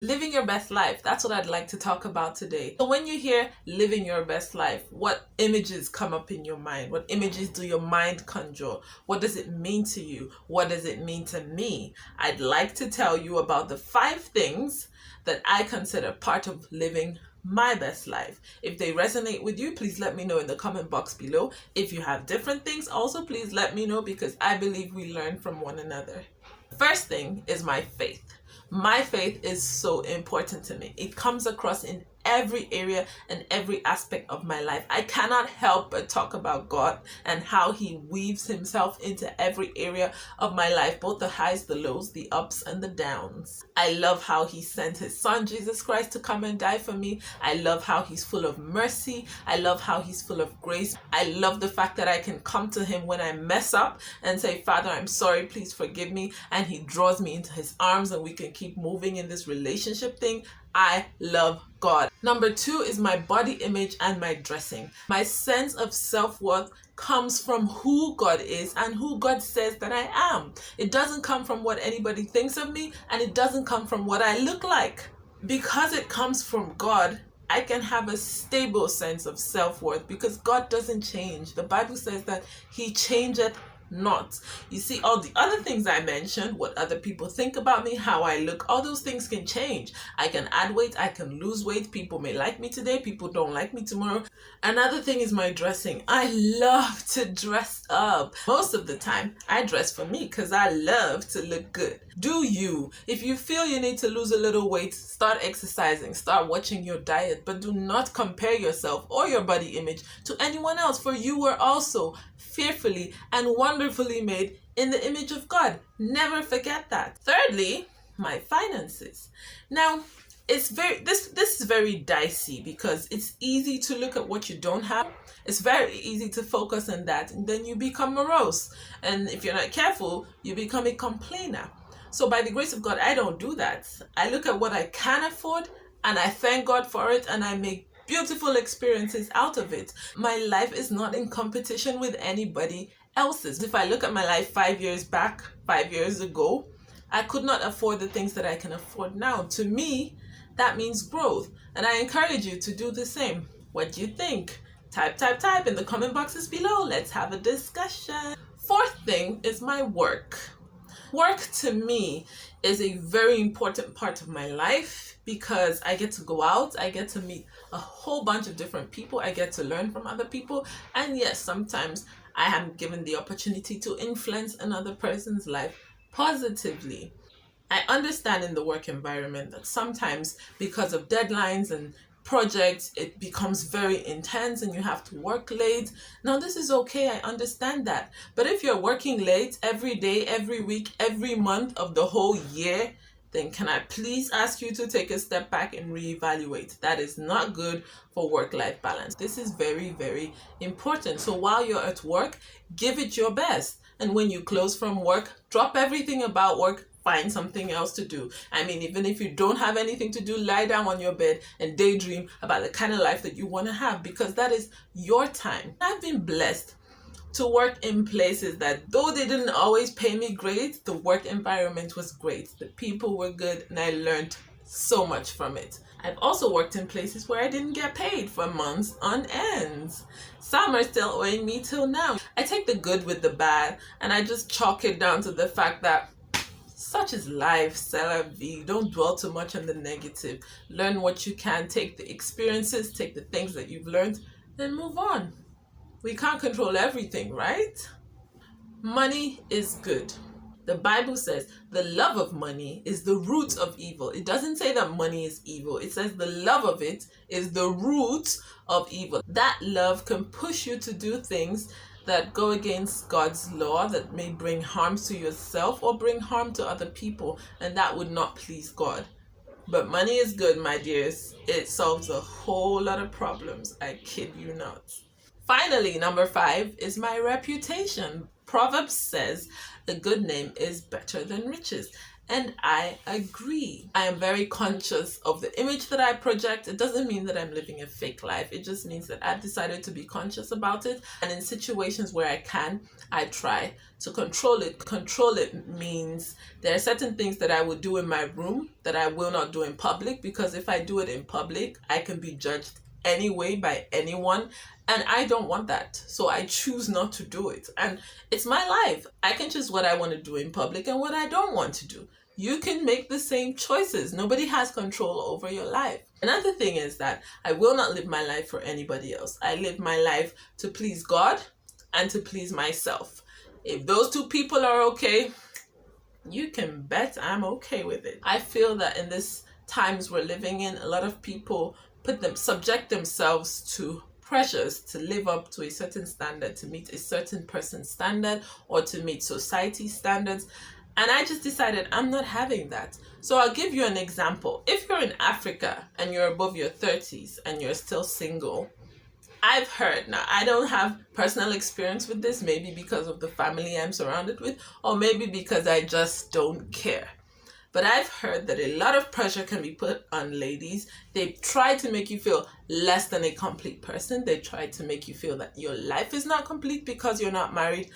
Living your best life, that's what I'd like to talk about today. So when you hear living your best life, what images come up in your mind? What images do your mind conjure? What does it mean to you? What does it mean to me? I'd like to tell you about the 5 things that I consider part of living my best life. If they resonate with you, please let me know in the comment box below. If you have different things, also please let me know, because I believe we learn from one another. First thing is my faith. My faith is so important to me. It comes across in every area and every aspect of my life. I cannot help but talk about God and how He weaves Himself into every area of my life, both the highs, the lows, the ups, and the downs. I love how He sent His Son, Jesus Christ, to come and die for me. I love how He's full of mercy. I love how He's full of grace. I love the fact that I can come to Him when I mess up and say, Father, I'm sorry, please forgive me. And He draws me into His arms and we can keep moving in this relationship thing. I love God. Number 2 is my body image and my dressing. My sense of self-worth comes from who God is and who God says that I am. It doesn't come from what anybody thinks of me, and it doesn't come from what I look like. Because it comes from God, I can have a stable sense of self-worth, because God doesn't change. The Bible says that He changeth not. You see, all the other things I mentioned, what other people think about me, how I look, all those things can change. I can add weight, I can lose weight. People may like me today, people don't like me tomorrow. Another thing is my dressing. I love to dress up. Most of the time, I dress for me because I love to look good. Do you? If you feel you need to lose a little weight, start exercising, start watching your diet, but do not compare yourself or your body image to anyone else, for you were also fearfully and wonderfully made in the image of God. Never forget that. Thirdly, my finances. Now, this is very dicey, because it's easy to look at what you don't have. It's very easy to focus on that, and then you become morose. And if you're not careful, you become a complainer. So by the grace of God, I don't do that. I look at what I can afford and I thank God for it, and I make beautiful experiences out of it. My life is not in competition with anybody else's. If I look at my life 5 years back, 5 years ago, I could not afford the things that I can afford now. To me, that means growth. And I encourage you to do the same. What do you think? Type in the comment boxes below. Let's have a discussion. Fourth thing is my work. Work to me is a very important part of my life, because I get to go out, I get to meet a whole bunch of different people, I get to learn from other people, and yes, sometimes I am given the opportunity to influence another person's life positively. I understand in the work environment that sometimes, because of deadlines and projects, it becomes very intense and you have to work late. Now, this is okay, I understand that. But if you're working late every day, every week, every month of the whole year, then can I please ask you to take a step back and reevaluate? That is not good for work-life balance. This is very, very important. So while you're at work, give it your best. And when you close from work, drop everything about work, find something else to do. I mean, even if you don't have anything to do, lie down on your bed and daydream about the kind of life that you want to have, because that is your time. I've been blessed to work in places that, though they didn't always pay me great, the work environment was great. The people were good, and I learned so much from it. I've also worked in places where I didn't get paid for months on end. Some are still owing me till now. I take the good with the bad, and I just chalk it down to the fact that such is life, c'est la vie. Don't dwell too much on the negative. Learn what you can. Take the experiences, take the things that you've learned, then move on. We can't control everything, right? Money is good. The Bible says the love of money is the root of evil. It doesn't say that money is evil. It says the love of it is the root of evil. That love can push you to do things that go against God's law, that may bring harm to yourself or bring harm to other people, and that would not please God. But money is good, my dears. It solves a whole lot of problems. I kid you not. Finally, number 5 is my reputation. Proverbs says a good name is better than riches. And I agree. I am very conscious of the image that I project. It doesn't mean that I'm living a fake life. It just means that I've decided to be conscious about it. And in situations where I can, I try to control it. Control it means there are certain things that I would do in my room that I will not do in public, because if I do it in public, I can be judged anyway by anyone, and I don't want that. So I choose not to do it. And it's my life. I can choose what I want to do in public and what I don't want to do. You can make the same choices. Nobody has control over your life. Another thing is that I will not live my life for anybody else. I live my life to please God and to please myself. If those two people are okay, you can bet I'm okay with it. I feel that in this times we're living in, a lot of people subject themselves to pressures to live up to a certain standard, to meet a certain person's standard, or to meet society's standards. And I just decided I'm not having that. So I'll give you an example. If you're in Africa and you're above your 30s and you're still single, I've heard, now I don't have personal experience with this, maybe because of the family I'm surrounded with, or maybe because I just don't care. But I've heard that a lot of pressure can be put on ladies. They try to make you feel less than a complete person. They try to make you feel that your life is not complete because you're not married.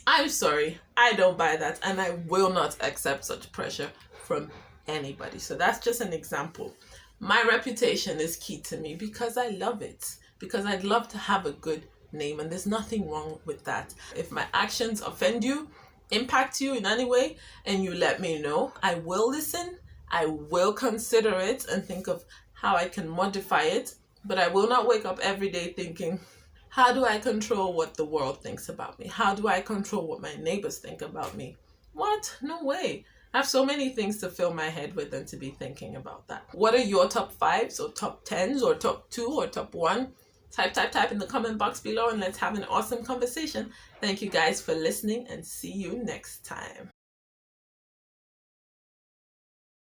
I'm sorry, I don't buy that, and I will not accept such pressure from anybody. So that's just an example. My reputation is key to me because I love it, because I'd love to have a good name, and there's nothing wrong with that. If my actions offend you, impact you in any way, and you let me know, I will listen, I will consider it and think of how I can modify it, but I will not wake up every day thinking, how do I control what the world thinks about me? How do I control what my neighbors think about me? What? No way. I have so many things to fill my head with and to be thinking about that. What are your top 5s or top 10s or top 2 or top 1? Type in the comment box below and let's have an awesome conversation. Thank you guys for listening, and see you next time.